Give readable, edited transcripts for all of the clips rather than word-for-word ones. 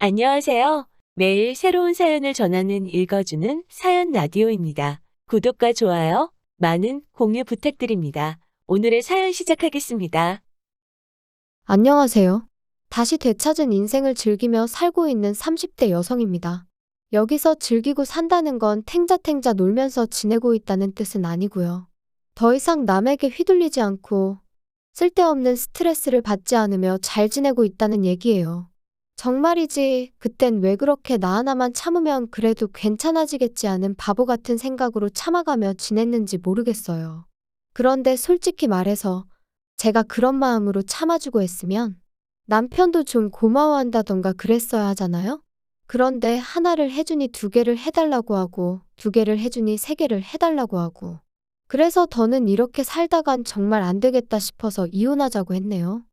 안녕하세요. 매일 새로운 사연을 전하는 읽어주는 사연 라디오입니다. 구독과 좋아요, 많은 공유 부탁드립니다. 오늘의 사연 시작하겠습니다. 안녕하세요. 다시 되찾은 인생을 즐기며 살고 있는 30대 여성입니다. 여기서 즐기고 산다는 건 탱자탱자 놀면서 지내고 있다는 뜻은 아니고요. 더 이상 남에게 휘둘리지 않고 쓸데없는 스트레스를 받지 않으며 잘 지내고 있다는 얘기예요. 정말이지, 그땐 왜 그렇게 나 하나만 참으면 그래도 괜찮아지겠지 하는 바보 같은 생각으로 참아가며 지냈는지 모르겠어요. 그런데 솔직히 말해서 제가 그런 마음으로 참아주고 했으면 남편도 좀 고마워한다던가 그랬어야 하잖아요? 그런데 하나를 해주니 두 개를 해달라고 하고, 두 개를 해주니 세 개를 해달라고 하고. 그래서 더는 이렇게 살다간 정말 안 되겠다 싶어서 이혼하자고 했네요.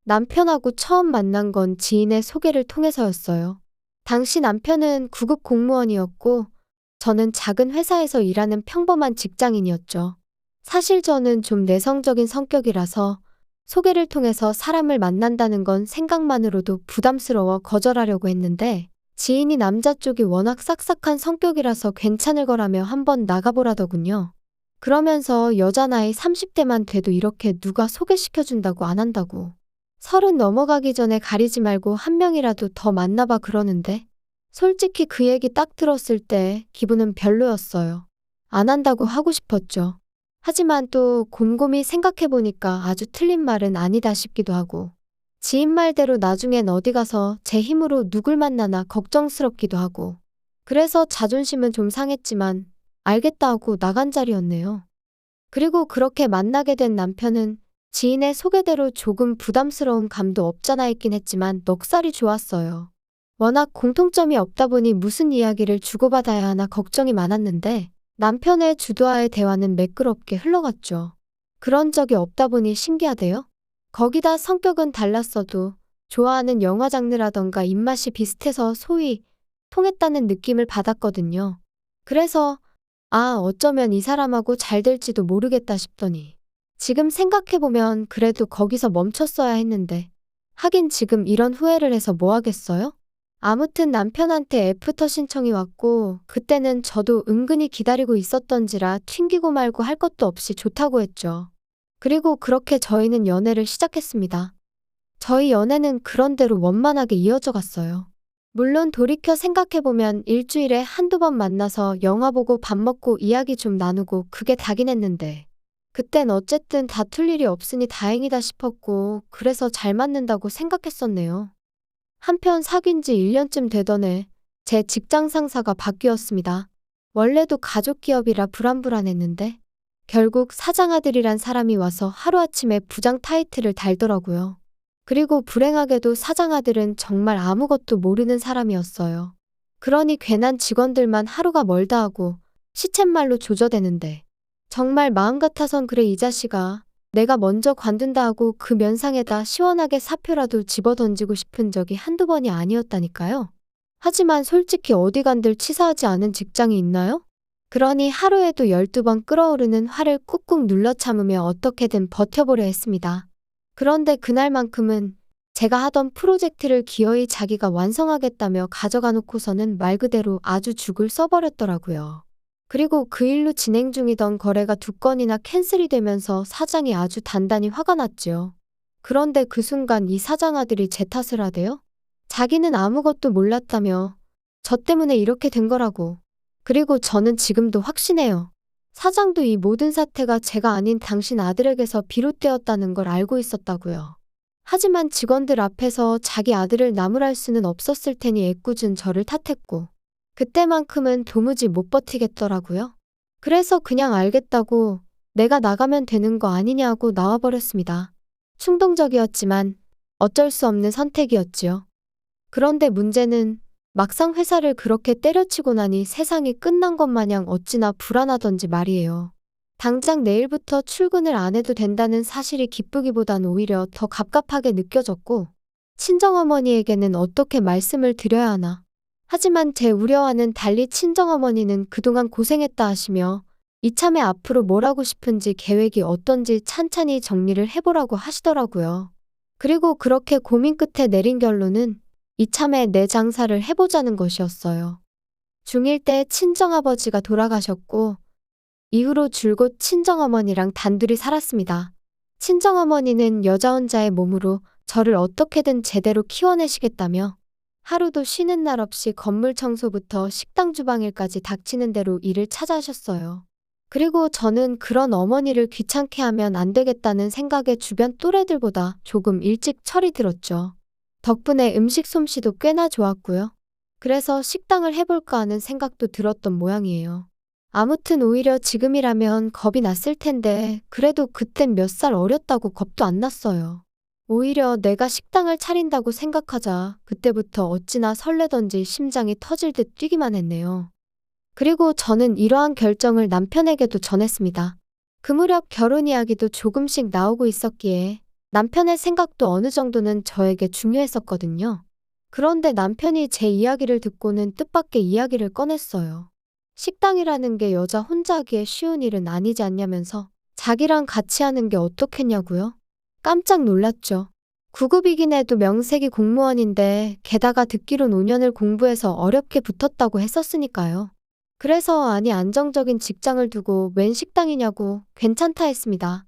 남편하고 처음 만난 건 지인의 소개를 통해서였어요. 당시 남편은 구급 공무원이었고, 저는 작은 회사에서 일하는 평범한 직장인이었죠. 사실 저는 좀 내성적인 성격이라서 소개를 통해서 사람을 만난다는 건 생각만으로도 부담스러워 거절하려고 했는데, 지인이 남자 쪽이 워낙 싹싹한 성격이라서 괜찮을 거라며 한번 나가보라더군요. 그러면서 여자 나이 30대만 돼도 이렇게 누가 소개시켜준다고 안 한다고. 30 넘어가기 전에 가리지 말고 한 명이라도 더 만나봐 그러는데, 솔직히 그 얘기 딱 들었을 때 기분은 별로였어요. 안 한다고 하고 싶었죠. 하지만 또 곰곰이 생각해보니까 아주 틀린 말은 아니다 싶기도 하고, 지인 말대로 나중엔 어디 가서 제 힘으로 누굴 만나나 걱정스럽기도 하고, 그래서 자존심은 좀 상했지만 알겠다 하고 나간 자리였네요. 그리고 그렇게 만나게 된 남편은 지인의 소개대로 조금 부담스러운 감도 없잖아 했긴 했지만 넉살이 좋았어요. 워낙 공통점이 없다 보니 무슨 이야기를 주고받아야 하나 걱정이 많았는데, 남편의 주도하에 대화는 매끄럽게 흘러갔죠. 그런 적이 없다 보니 신기하대요. 거기다 성격은 달랐어도 좋아하는 영화 장르라던가 입맛이 비슷해서 소위 통했다는 느낌을 받았거든요. 그래서 어쩌면 이 사람하고 잘 될지도 모르겠다 싶더니 지금 생각해보면 그래도 거기서 멈췄어야 했는데, 하긴 지금 이런 후회를 해서 뭐 하겠어요? 아무튼 남편한테 애프터 신청이 왔고, 그때는 저도 은근히 기다리고 있었던지라 튕기고 말고 할 것도 없이 좋다고 했죠. 그리고 그렇게 저희는 연애를 시작했습니다. 저희 연애는 그런대로 원만하게 이어져 갔어요. 물론 돌이켜 생각해보면 일주일에 한두 번 만나서 영화 보고 밥 먹고 이야기 좀 나누고 그게 다긴 했는데, 그땐 어쨌든 다툴 일이 없으니 다행이다 싶었고, 그래서 잘 맞는다고 생각했었네요. 한편 사귄 지 1년쯤 되던 해, 제 직장 상사가 바뀌었습니다. 원래도 가족 기업이라 불안불안했는데, 결국 사장 아들이란 사람이 와서 하루아침에 부장 타이틀을 달더라고요. 그리고 불행하게도 사장 아들은 정말 아무것도 모르는 사람이었어요. 그러니 괜한 직원들만 하루가 멀다 하고 시쳇말로 조져대는데, 정말 마음 같아선 그래 이 자식아, 내가 먼저 관둔다 하고 그 면상에다 시원하게 사표라도 집어던지고 싶은 적이 한두 번이 아니었다니까요. 하지만 솔직히 어디 간들 치사하지 않은 직장이 있나요? 그러니 하루에도 12번 끓어오르는 화를 꾹꾹 눌러 참으며 어떻게든 버텨보려 했습니다. 그런데 그날만큼은 제가 하던 프로젝트를 기어이 자기가 완성하겠다며 가져가 놓고서는 말 그대로 아주 죽을 써버렸더라고요. 그리고 그 일로 진행 중이던 거래가 2건이나 캔슬이 되면서 사장이 아주 단단히 화가 났지요. 그런데 그 순간 이 사장 아들이 제 탓을 하대요? 자기는 아무것도 몰랐다며 저 때문에 이렇게 된 거라고. 그리고 저는 지금도 확신해요. 사장도 이 모든 사태가 제가 아닌 당신 아들에게서 비롯되었다는 걸 알고 있었다고요. 하지만 직원들 앞에서 자기 아들을 나무랄 수는 없었을 테니 애꿎은 저를 탓했고, 그때만큼은 도무지 못 버티겠더라고요. 그래서 그냥 알겠다고 내가 나가면 되는 거 아니냐고 나와버렸습니다. 충동적이었지만 어쩔 수 없는 선택이었지요. 그런데 문제는 막상 회사를 그렇게 때려치고 나니 세상이 끝난 것 마냥 어찌나 불안하던지 말이에요. 당장 내일부터 출근을 안 해도 된다는 사실이 기쁘기보단 오히려 더 갑갑하게 느껴졌고, 친정어머니에게는 어떻게 말씀을 드려야 하나. 하지만 제 우려와는 달리 친정어머니는 그동안 고생했다 하시며 이참에 앞으로 뭘 하고 싶은지 계획이 어떤지 찬찬히 정리를 해보라고 하시더라고요. 그리고 그렇게 고민 끝에 내린 결론은 이참에 내 장사를 해보자는 것이었어요. 중1 때 친정아버지가 돌아가셨고 이후로 줄곧 친정어머니랑 단둘이 살았습니다. 친정어머니는 여자 혼자의 몸으로 저를 어떻게든 제대로 키워내시겠다며 하루도 쉬는 날 없이 건물 청소부터 식당 주방일까지 닥치는 대로 일을 찾아하셨어요. 그리고 저는 그런 어머니를 귀찮게 하면 안 되겠다는 생각에 주변 또래들보다 조금 일찍 철이 들었죠. 덕분에 음식 솜씨도 꽤나 좋았고요. 그래서 식당을 해볼까 하는 생각도 들었던 모양이에요. 아무튼 오히려 지금이라면 겁이 났을 텐데 그래도 그땐 몇 살 어렸다고 겁도 안 났어요. 오히려 내가 식당을 차린다고 생각하자 그때부터 어찌나 설레던지 심장이 터질 듯 뛰기만 했네요. 그리고 저는 이러한 결정을 남편에게도 전했습니다. 그 무렵 결혼 이야기도 조금씩 나오고 있었기에 남편의 생각도 어느 정도는 저에게 중요했었거든요. 그런데 남편이 제 이야기를 듣고는 뜻밖의 이야기를 꺼냈어요. 식당이라는 게 여자 혼자 하기에 쉬운 일은 아니지 않냐면서 자기랑 같이 하는 게 어떻겠냐고요? 깜짝 놀랐죠. 9급이긴 해도 명색이 공무원인데 게다가 듣기론 5년을 공부해서 어렵게 붙었다고 했었으니까요. 그래서 아니 안정적인 직장을 두고 웬 식당이냐고 괜찮다 했습니다.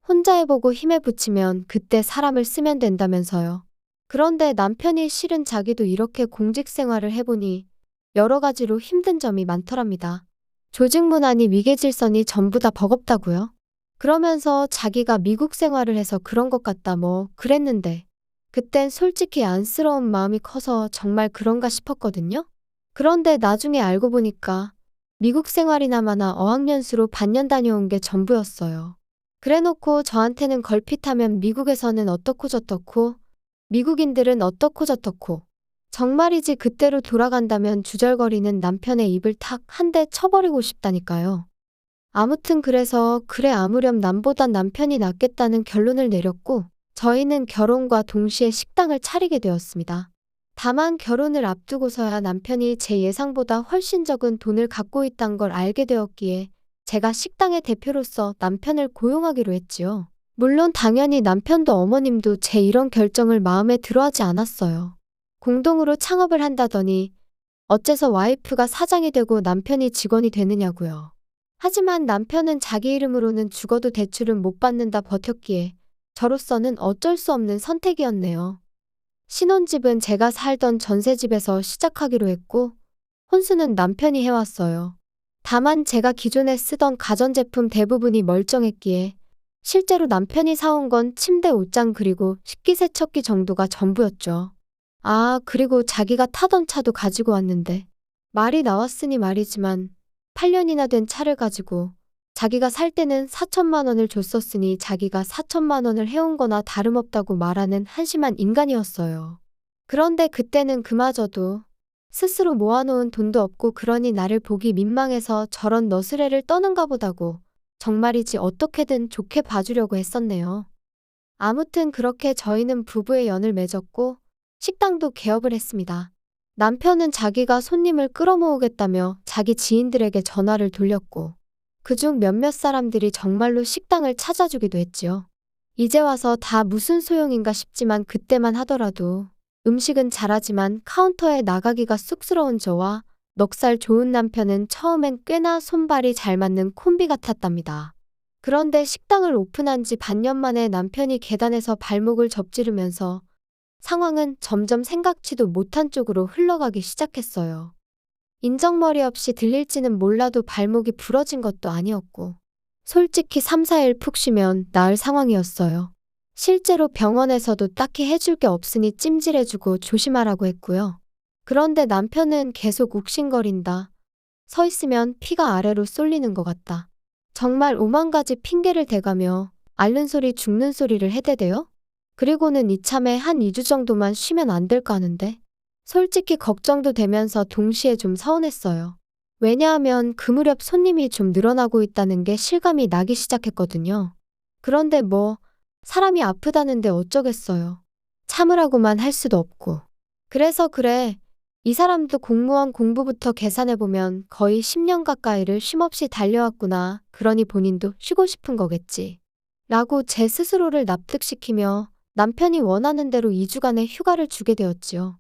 혼자 해보고 힘에 부치면 그때 사람을 쓰면 된다면서요. 그런데 남편이 실은 자기도 이렇게 공직 생활을 해보니 여러 가지로 힘든 점이 많더랍니다. 조직 문화니 위계질서니 전부 다 버겁다고요. 그러면서 자기가 미국 생활을 해서 그런 것 같다 뭐 그랬는데 그땐 솔직히 안쓰러운 마음이 커서 정말 그런가 싶었거든요. 그런데 나중에 알고 보니까 미국 생활이나마나 어학연수로 반년 다녀온 게 전부였어요. 그래놓고 저한테는 걸핏하면 미국에서는 어떻고 저떻고 미국인들은 어떻고 저떻고 정말이지 그때로 돌아간다면 주절거리는 남편의 입을 탁 한 대 쳐버리고 싶다니까요. 아무튼 그래서 그래 아무렴 남보단 남편이 낫겠다는 결론을 내렸고 저희는 결혼과 동시에 식당을 차리게 되었습니다. 다만 결혼을 앞두고서야 남편이 제 예상보다 훨씬 적은 돈을 갖고 있단 걸 알게 되었기에 제가 식당의 대표로서 남편을 고용하기로 했지요. 물론 당연히 남편도 어머님도 제 이런 결정을 마음에 들어하지 않았어요. 공동으로 창업을 한다더니 어째서 와이프가 사장이 되고 남편이 직원이 되느냐고요. 하지만 남편은 자기 이름으로는 죽어도 대출은 못 받는다 버텼기에 저로서는 어쩔 수 없는 선택이었네요. 신혼집은 제가 살던 전세집에서 시작하기로 했고 혼수는 남편이 해왔어요. 다만 제가 기존에 쓰던 가전제품 대부분이 멀쩡했기에 실제로 남편이 사온 건 침대 옷장 그리고 식기세척기 정도가 전부였죠. 아, 그리고 자기가 타던 차도 가지고 왔는데 말이 나왔으니 말이지만 8년이나 된 차를 가지고 자기가 살 때는 4천만 원을 줬었으니 자기가 4천만 원을 해온 거나 다름없다고 말하는 한심한 인간이었어요. 그런데 그때는 그마저도 스스로 모아놓은 돈도 없고 그러니 나를 보기 민망해서 저런 너스레를 떠는가 보다고 정말이지 어떻게든 좋게 봐주려고 했었네요. 아무튼 그렇게 저희는 부부의 연을 맺었고 식당도 개업을 했습니다. 남편은 자기가 손님을 끌어모으겠다며 자기 지인들에게 전화를 돌렸고 그중 몇몇 사람들이 정말로 식당을 찾아주기도 했지요. 이제 와서 다 무슨 소용인가 싶지만 그때만 하더라도 음식은 잘하지만 카운터에 나가기가 쑥스러운 저와 넉살 좋은 남편은 처음엔 꽤나 손발이 잘 맞는 콤비 같았답니다. 그런데 식당을 오픈한 지 반년 만에 남편이 계단에서 발목을 접지르면서 상황은 점점 생각지도 못한 쪽으로 흘러가기 시작했어요. 인정머리 없이 들릴지는 몰라도 발목이 부러진 것도 아니었고 솔직히 3, 4일 푹 쉬면 나을 상황이었어요. 실제로 병원에서도 딱히 해줄 게 없으니 찜질해주고 조심하라고 했고요. 그런데 남편은 계속 욱신거린다. 서 있으면 피가 아래로 쏠리는 것 같다. 정말 오만 가지 핑계를 대가며 앓는 소리 죽는 소리를 해대대요. 그리고는 이참에 한 2주 정도만 쉬면 안 될까 하는데 솔직히 걱정도 되면서 동시에 좀 서운했어요. 왜냐하면 그 무렵 손님이 좀 늘어나고 있다는 게 실감이 나기 시작했거든요. 그런데 뭐 사람이 아프다는데 어쩌겠어요. 참으라고만 할 수도 없고. 그래서 그래. 이 사람도 공무원 공부부터 계산해보면 거의 10년 가까이를 쉼없이 달려왔구나. 그러니 본인도 쉬고 싶은 거겠지. 라고 제 스스로를 납득시키며 남편이 원하는 대로 2주간의 휴가를 주게 되었지요.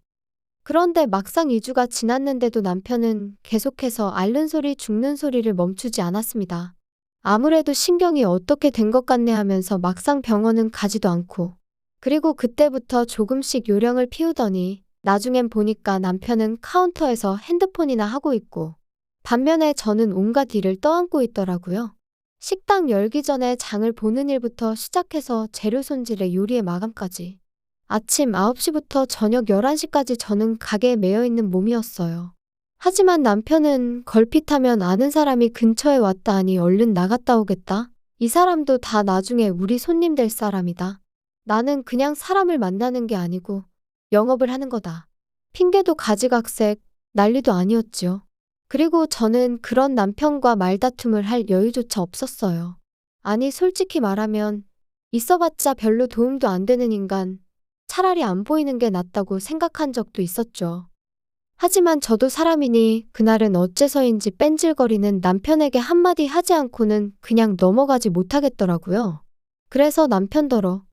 그런데 막상 2주가 지났는데도 남편은 계속해서 앓는 소리, 죽는 소리를 멈추지 않았습니다. 아무래도 신경이 어떻게 된 것 같네 하면서 막상 병원은 가지도 않고. 그리고 그때부터 조금씩 요령을 피우더니 나중엔 보니까 남편은 카운터에서 핸드폰이나 하고 있고 반면에 저는 온갖 일을 떠안고 있더라고요. 식당 열기 전에 장을 보는 일부터 시작해서 재료 손질에 요리의 마감까지. 아침 9시부터 저녁 11시까지 저는 가게에 매여 있는 몸이었어요. 하지만 남편은 걸핏하면 아는 사람이 근처에 왔다 하니 얼른 나갔다 오겠다. 이 사람도 다 나중에 우리 손님 될 사람이다. 나는 그냥 사람을 만나는 게 아니고 영업을 하는 거다. 핑계도 가지각색, 난리도 아니었지요. 그리고 저는 그런 남편과 말다툼을 할 여유조차 없었어요. 아니 솔직히 말하면 있어봤자 별로 도움도 안 되는 인간, 차라리 안 보이는 게 낫다고 생각한 적도 있었죠. 하지만 저도 사람이니 그날은 어째서인지 뺀질거리는 남편에게 한마디 하지 않고는 그냥 넘어가지 못하겠더라고요. 그래서 남편더러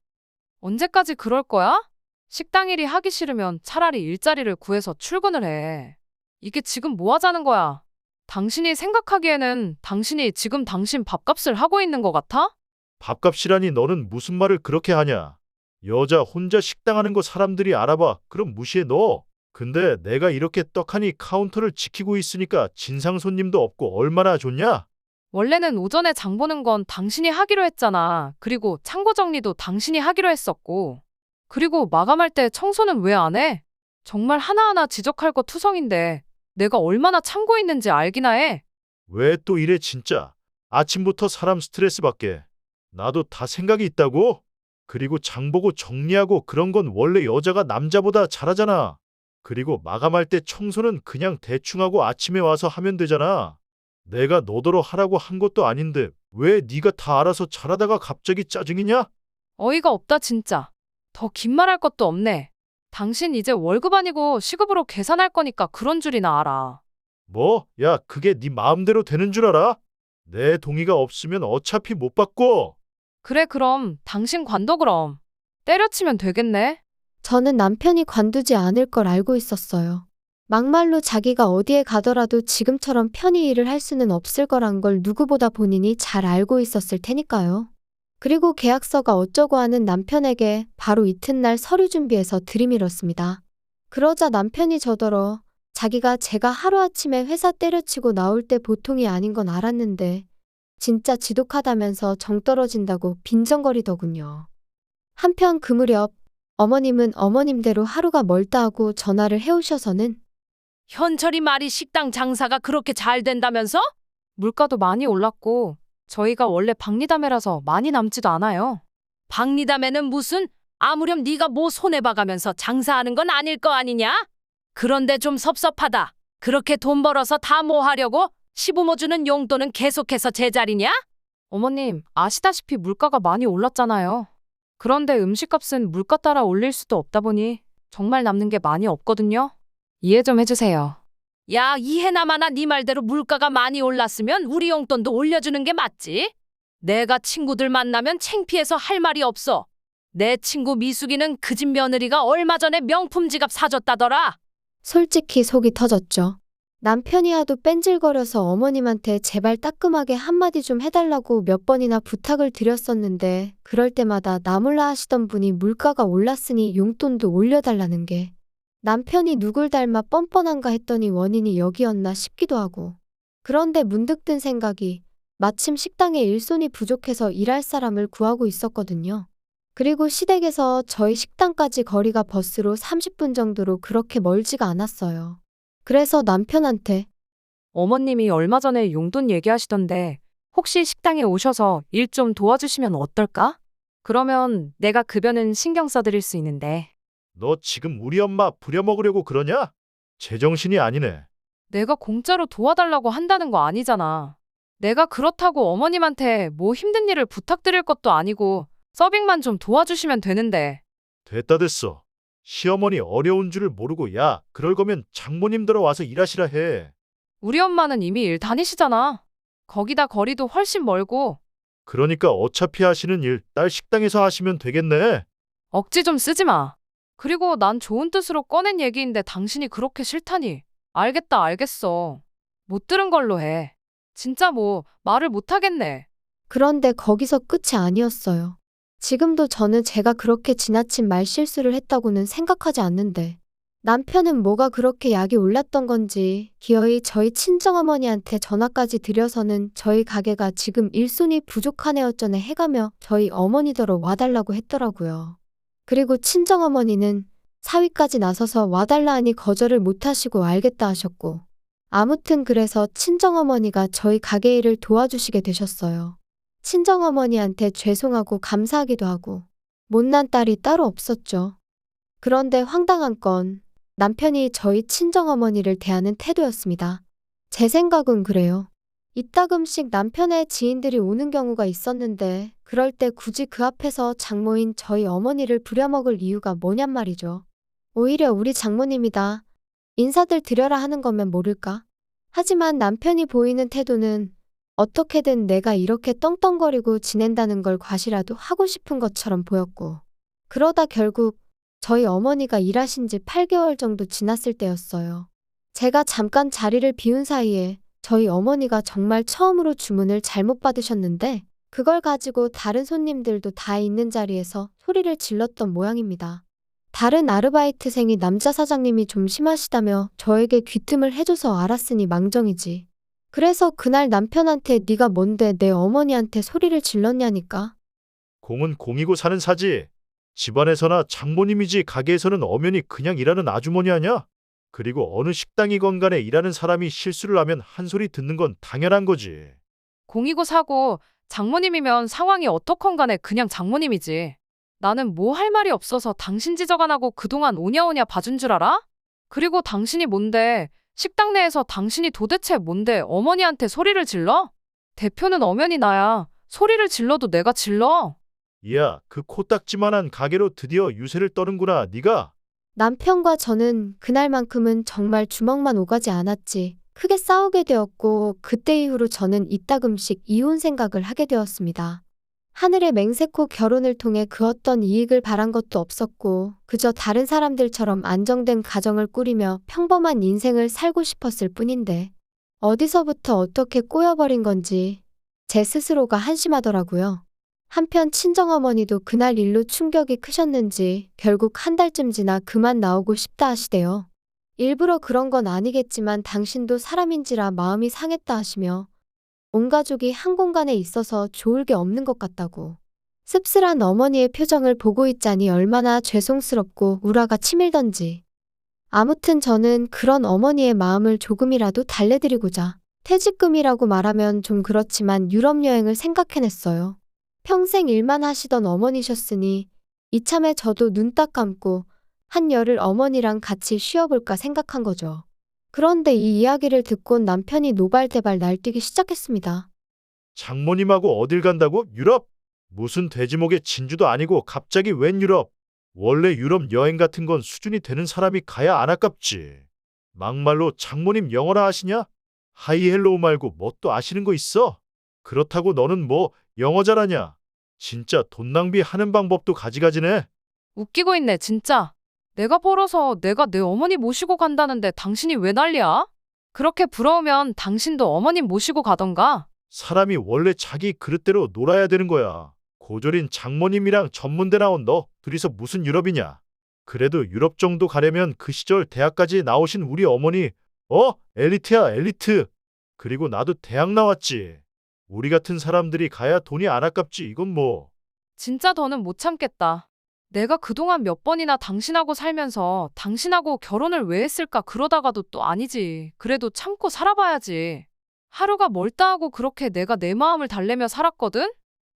언제까지 그럴 거야? 식당 일이 하기 싫으면 차라리 일자리를 구해서 출근을 해. 이게 지금 뭐 하자는 거야? 당신이 생각하기에는 당신이 지금 당신 밥값을 하고 있는 것 같아? 밥값이라니 너는 무슨 말을 그렇게 하냐? 여자 혼자 식당 하는 거 사람들이 알아봐. 그럼 무시해 너. 근데 내가 이렇게 떡하니 카운터를 지키고 있으니까 진상 손님도 없고 얼마나 좋냐? 원래는 오전에 장 보는 건 당신이 하기로 했잖아. 그리고 창고 정리도 당신이 하기로 했었고. 그리고 마감할 때 청소는 왜 안 해? 정말 하나하나 지적할 거 투성인데 내가 얼마나 참고 있는지 알기나 해. 왜 또 이래 진짜? 아침부터 사람 스트레스 받게. 나도 다 생각이 있다고? 그리고 장 보고 정리하고 그런 건 원래 여자가 남자보다 잘하잖아. 그리고 마감할 때 청소는 그냥 대충 하고 아침에 와서 하면 되잖아. 내가 너더러 하라고 한 것도 아닌데 왜 네가 다 알아서 잘하다가 갑자기 짜증이냐? 어이가 없다 진짜. 더 긴 말할 것도 없네. 당신 이제 월급 아니고 시급으로 계산할 거니까 그런 줄이나 알아. 뭐? 야, 그게 네 마음대로 되는 줄 알아? 내 동의가 없으면 어차피 못 바꿔. 그래 그럼 당신 관둬 그럼. 때려치면 되겠네. 저는 남편이 관두지 않을 걸 알고 있었어요. 막말로 자기가 어디에 가더라도 지금처럼 편히 일을 할 수는 없을 거란 걸 누구보다 본인이 잘 알고 있었을 테니까요. 그리고 계약서가 어쩌고 하는 남편에게 바로 이튿날 서류 준비해서 들이밀었습니다. 그러자 남편이 저더러 자기가 제가 하루아침에 회사 때려치고 나올 때 보통이 아닌 건 알았는데 진짜 지독하다면서 정 떨어진다고 빈정거리더군요. 한편 그 무렵 어머님은 어머님대로 하루가 멀다 하고 전화를 해오셔서는 현철이 말이 식당 장사가 그렇게 잘 된다면서? 물가도 많이 올랐고 저희가 원래 박리담회라서 많이 남지도 않아요. 박리담회는 무슨 아무렴 네가 뭐 손해봐가면서 장사하는 건 아닐 거 아니냐? 그런데 좀 섭섭하다. 그렇게 돈 벌어서 다 뭐 하려고? 시부모 주는 용돈은 계속해서 제자리냐? 어머님, 아시다시피 물가가 많이 올랐잖아요. 그런데 음식값은 물가 따라 올릴 수도 없다 보니 정말 남는 게 많이 없거든요. 이해 좀 해주세요. 야, 이해나마나 네 말대로 물가가 많이 올랐으면 우리 용돈도 올려주는 게 맞지? 내가 친구들 만나면 창피해서 할 말이 없어. 내 친구 미숙이는 그 집 며느리가 얼마 전에 명품 지갑 사줬다더라. 솔직히 속이 터졌죠. 남편이 하도 뺀질거려서 어머님한테 제발 따끔하게 한마디 좀 해달라고 몇 번이나 부탁을 드렸었는데 그럴 때마다 나몰라 하시던 분이 물가가 올랐으니 용돈도 올려달라는 게 남편이 누굴 닮아 뻔뻔한가 했더니 원인이 여기였나 싶기도 하고. 그런데 문득 든 생각이 마침 식당에 일손이 부족해서 일할 사람을 구하고 있었거든요. 그리고 시댁에서 저희 식당까지 거리가 버스로 30분 정도로 그렇게 멀지가 않았어요. 그래서 남편한테 어머님이 얼마 전에 용돈 얘기하시던데 혹시 식당에 오셔서 일 좀 도와주시면 어떨까? 그러면 내가 급여는 신경 써드릴 수 있는데. 너 지금 우리 엄마 부려먹으려고 그러냐? 제정신이 아니네. 내가 공짜로 도와달라고 한다는 거 아니잖아. 내가 그렇다고 어머님한테 뭐 힘든 일을 부탁드릴 것도 아니고 서빙만 좀 도와주시면 되는데. 됐다 됐어. 시어머니 어려운 줄을 모르고 야, 그럴 거면 장모님 들어와서 일하시라 해. 우리 엄마는 이미 일 다니시잖아. 거기다 거리도 훨씬 멀고. 그러니까 어차피 하시는 일 딸 식당에서 하시면 되겠네. 억지 좀 쓰지 마. 그리고 난 좋은 뜻으로 꺼낸 얘기인데 당신이 그렇게 싫다니. 알겠다, 알겠어. 못 들은 걸로 해. 진짜 뭐 말을 못 하겠네. 그런데 거기서 끝이 아니었어요. 지금도 저는 제가 그렇게 지나친 말실수를 했다고는 생각하지 않는데 남편은 뭐가 그렇게 약이 올랐던 건지 기어이 저희 친정어머니한테 전화까지 드려서는 저희 가게가 지금 일손이 부족하네 어쩌네 해가며 저희 어머니더러 와달라고 했더라고요. 그리고 친정어머니는 사위까지 나서서 와달라 하니 거절을 못하시고 알겠다 하셨고 아무튼 그래서 친정어머니가 저희 가게 일을 도와주시게 되셨어요. 친정어머니한테 죄송하고 감사하기도 하고 못난 딸이 따로 없었죠. 그런데 황당한 건 남편이 저희 친정어머니를 대하는 태도였습니다. 제 생각은 그래요. 이따금씩 남편의 지인들이 오는 경우가 있었는데 그럴 때 굳이 그 앞에서 장모인 저희 어머니를 부려먹을 이유가 뭐냔 말이죠. 오히려 우리 장모님이다. 인사들 드려라 하는 거면 모를까? 하지만 남편이 보이는 태도는 어떻게든 내가 이렇게 떵떵거리고 지낸다는 걸 과시라도 하고 싶은 것처럼 보였고 그러다 결국 저희 어머니가 일하신 지 8개월 정도 지났을 때였어요. 제가 잠깐 자리를 비운 사이에 저희 어머니가 정말 처음으로 주문을 잘못 받으셨는데 그걸 가지고 다른 손님들도 다 있는 자리에서 소리를 질렀던 모양입니다. 다른 아르바이트생이 남자 사장님이 좀 심하시다며 저에게 귀뜸을 해줘서 알았으니 망정이지. 그래서 그날 남편한테 네가 뭔데 내 어머니한테 소리를 질렀냐니까. 공은 공이고 사는 사지. 집안에서나 장모님이지 가게에서는 엄연히 그냥 일하는 아주머니 아냐? 그리고 어느 식당이건 간에 일하는 사람이 실수를 하면 한 소리 듣는 건 당연한 거지. 공이고 사고 장모님이면 상황이 어떻건 간에 그냥 장모님이지. 나는 뭐 할 말이 없어서 당신 지적 안 하고 그동안 오냐오냐 봐준 줄 알아? 그리고 당신이 뭔데? 식당 내에서 당신이 도대체 뭔데 어머니한테 소리를 질러? 대표는 엄연히 나야. 소리를 질러도 내가 질러. 이야, 그 코딱지만한 가게로 드디어 유세를 떠는구나, 네가. 남편과 저는 그날만큼은 정말 주먹만 오가지 않았지. 크게 싸우게 되었고 그때 이후로 저는 이따금씩 이혼 생각을 하게 되었습니다. 하늘의 맹세코 결혼을 통해 그 어떤 이익을 바란 것도 없었고 그저 다른 사람들처럼 안정된 가정을 꾸리며 평범한 인생을 살고 싶었을 뿐인데 어디서부터 어떻게 꼬여버린 건지 제 스스로가 한심하더라고요. 한편 친정어머니도 그날 일로 충격이 크셨는지 결국 한 달쯤 지나 그만 나오고 싶다 하시대요. 일부러 그런 건 아니겠지만 당신도 사람인지라 마음이 상했다 하시며 온 가족이 한 공간에 있어서 좋을 게 없는 것 같다고. 씁쓸한 어머니의 표정을 보고 있자니 얼마나 죄송스럽고 우라가 치밀던지. 아무튼 저는 그런 어머니의 마음을 조금이라도 달래드리고자 퇴직금이라고 말하면 좀 그렇지만 유럽 여행을 생각해냈어요. 평생 일만 하시던 어머니셨으니 이참에 저도 눈 딱 감고 한열을 어머니랑 같이 쉬어볼까 생각한 거죠. 그런데 이 이야기를 듣곤 남편이 노발대발 날뛰기 시작했습니다. 장모님하고 어딜 간다고? 유럽? 무슨 돼지목의 진주도 아니고 갑자기 웬 유럽? 원래 유럽 여행 같은 건 수준이 되는 사람이 가야 안 아깝지. 막말로 장모님 영어나 아시냐? 하이 헬로우 말고 뭐 또 아시는 거 있어? 그렇다고 너는 뭐 영어 잘하냐? 진짜 돈 낭비하는 방법도 가지가지네. 웃기고 있네, 진짜. 내가 벌어서 내가 내 어머니 모시고 간다는데 당신이 왜 난리야? 그렇게 부러우면 당신도 어머님 모시고 가던가. 사람이 원래 자기 그릇대로 놀아야 되는 거야. 고졸인 장모님이랑 전문대 나온 너 둘이서 무슨 유럽이냐? 그래도 유럽 정도 가려면 그 시절 대학까지 나오신 우리 어머니, 엘리트야, 엘리트. 그리고 나도 대학 나왔지. 우리 같은 사람들이 가야 돈이 안 아깝지. 이건 뭐. 진짜 더는 못 참겠다. 내가 그동안 몇 번이나 당신하고 살면서 당신하고 결혼을 왜 했을까 그러다가도 또 아니지. 그래도 참고 살아봐야지. 하루가 멀다 하고 그렇게 내가 내 마음을 달래며 살았거든?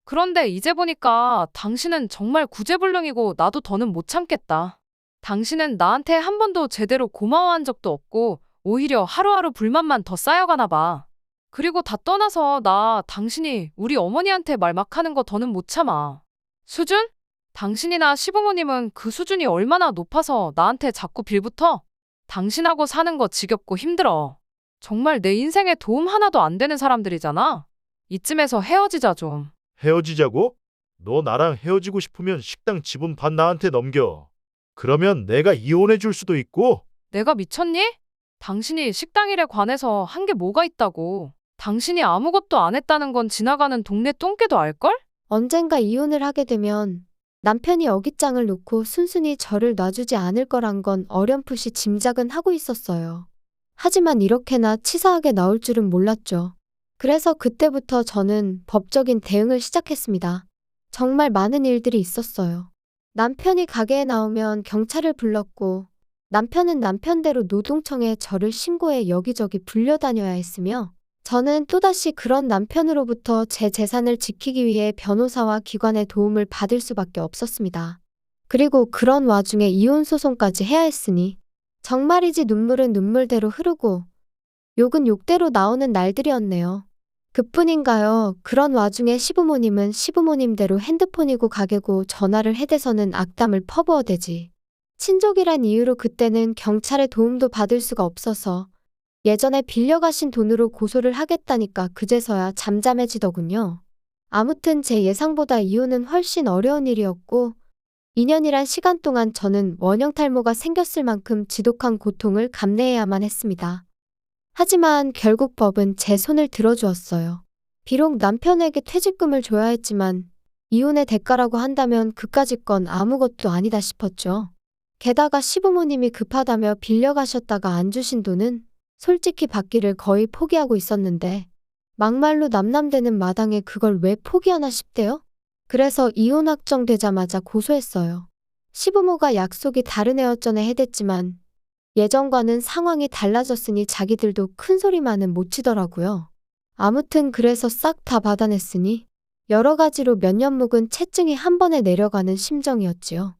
그런데 이제 보니까 당신은 정말 구제불능이고 나도 더는 못 참겠다. 당신은 나한테 한 번도 제대로 고마워한 적도 없고 오히려 하루하루 불만만 더 쌓여가나 봐. 그리고 다 떠나서 나 당신이 우리 어머니한테 말 막 하는 거 더는 못 참아. 수준? 당신이나 시부모님은 그 수준이 얼마나 높아서 나한테 자꾸 빌붙어? 당신하고 사는 거 지겹고 힘들어. 정말 내 인생에 도움 하나도 안 되는 사람들이잖아. 이쯤에서 헤어지자 좀. 헤어지자고? 너 나랑 헤어지고 싶으면 식당 지분 반 나한테 넘겨. 그러면 내가 이혼해 줄 수도 있고, 내가 미쳤니? 당신이 식당 일에 관해서 한 게 뭐가 있다고. 당신이 아무것도 안 했다는 건 지나가는 동네 똥개도 알걸? 언젠가 이혼을 하게 되면 남편이 어깃장을 놓고 순순히 저를 놔주지 않을 거란 건 어렴풋이 짐작은 하고 있었어요. 하지만 이렇게나 치사하게 나올 줄은 몰랐죠. 그래서 그때부터 저는 법적인 대응을 시작했습니다. 정말 많은 일들이 있었어요. 남편이 가게에 나오면 경찰을 불렀고, 남편은 남편대로 노동청에 저를 신고해 여기저기 불려다녀야 했으며, 저는 또다시 그런 남편으로부터 제 재산을 지키기 위해 변호사와 기관의 도움을 받을 수밖에 없었습니다. 그리고 그런 와중에 이혼 소송까지 해야 했으니, 정말이지 눈물은 눈물대로 흐르고, 욕은 욕대로 나오는 날들이었네요. 그뿐인가요? 그런 와중에 시부모님은 시부모님대로 핸드폰이고 가게고 전화를 해대서는 악담을 퍼부어대지. 친족이란 이유로 그때는 경찰의 도움도 받을 수가 없어서 예전에 빌려가신 돈으로 고소를 하겠다니까 그제서야 잠잠해지더군요. 아무튼 제 예상보다 이혼은 훨씬 어려운 일이었고 2년이란 시간 동안 저는 원형 탈모가 생겼을 만큼 지독한 고통을 감내해야만 했습니다. 하지만 결국 법은 제 손을 들어주었어요. 비록 남편에게 퇴직금을 줘야 했지만 이혼의 대가라고 한다면 그까짓 건 아무것도 아니다 싶었죠. 게다가 시부모님이 급하다며 빌려가셨다가 안 주신 돈은 솔직히 받기를 거의 포기하고 있었는데 막말로 남남되는 마당에 그걸 왜 포기하나 싶대요? 그래서 이혼 확정되자마자 고소했어요. 시부모가 약속이 다른 애였전에 해댔지만 예전과는 상황이 달라졌으니 자기들도 큰 소리만은 못 치더라고요. 아무튼 그래서 싹 다 받아냈으니 여러 가지로 몇 년 묵은 채증이 한 번에 내려가는 심정이었지요.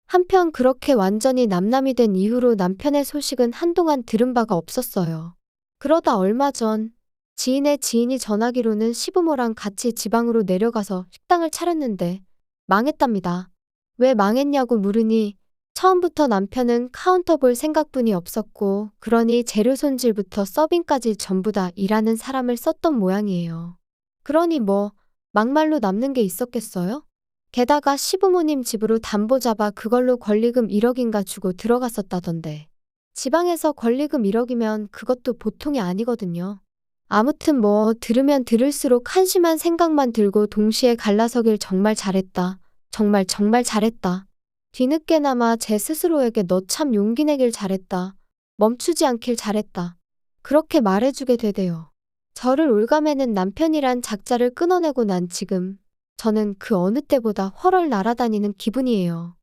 한편 그렇게 완전히 남남이 된 이후로 남편의 소식은 한동안 들은 바가 없었어요. 그러다 얼마 전 지인의 지인이 전하기로는 시부모랑 같이 지방으로 내려가서 식당을 차렸는데 망했답니다. 왜 망했냐고 물으니 처음부터 남편은 카운터 볼 생각뿐이 없었고 그러니 재료 손질부터 서빙까지 전부 다 일하는 사람을 썼던 모양이에요. 그러니 뭐 막말로 남는 게 있었겠어요? 게다가 시부모님 집으로 담보 잡아 그걸로 권리금 1억인가 주고 들어갔었다던데. 지방에서 권리금 1억이면 그것도 보통이 아니거든요. 아무튼 뭐 들으면 들을수록 한심한 생각만 들고 동시에 갈라서길 정말 잘했다. 정말 잘했다. 뒤늦게나마 제 스스로에게 너 참 용기 내길 잘했다. 멈추지 않길 잘했다. 그렇게 말해주게 되대요. 저를 올가매는 남편이란 작자를 끊어내고 난 지금 저는 그 어느 때보다 훨훨 날아다니는 기분이에요.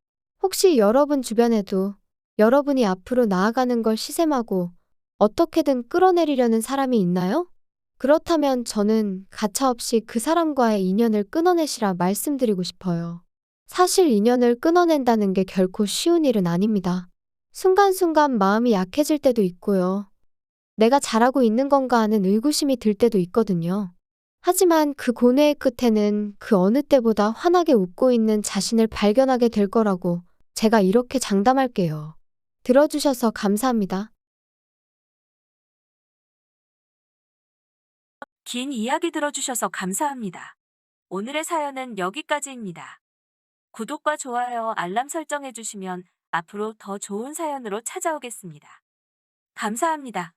혹시 여러분 주변에도 여러분이 앞으로 나아가는 걸 시샘하고 어떻게든 끌어내리려는 사람이 있나요? 그렇다면 저는 가차없이 그 사람과의 인연을 끊어내시라 말씀드리고 싶어요. 사실 인연을 끊어낸다는 게 결코 쉬운 일은 아닙니다. 순간순간 마음이 약해질 때도 있고요. 내가 잘하고 있는 건가 하는 의구심이 들 때도 있거든요. 하지만 그 고뇌의 끝에는 그 어느 때보다 환하게 웃고 있는 자신을 발견하게 될 거라고 제가 이렇게 장담할게요. 들어주셔서 감사합니다. 긴 이야기 들어주셔서 감사합니다. 오늘의 사연은 여기까지입니다. 구독과 좋아요, 알람 설정해주시면 앞으로 더 좋은 사연으로 찾아오겠습니다. 감사합니다.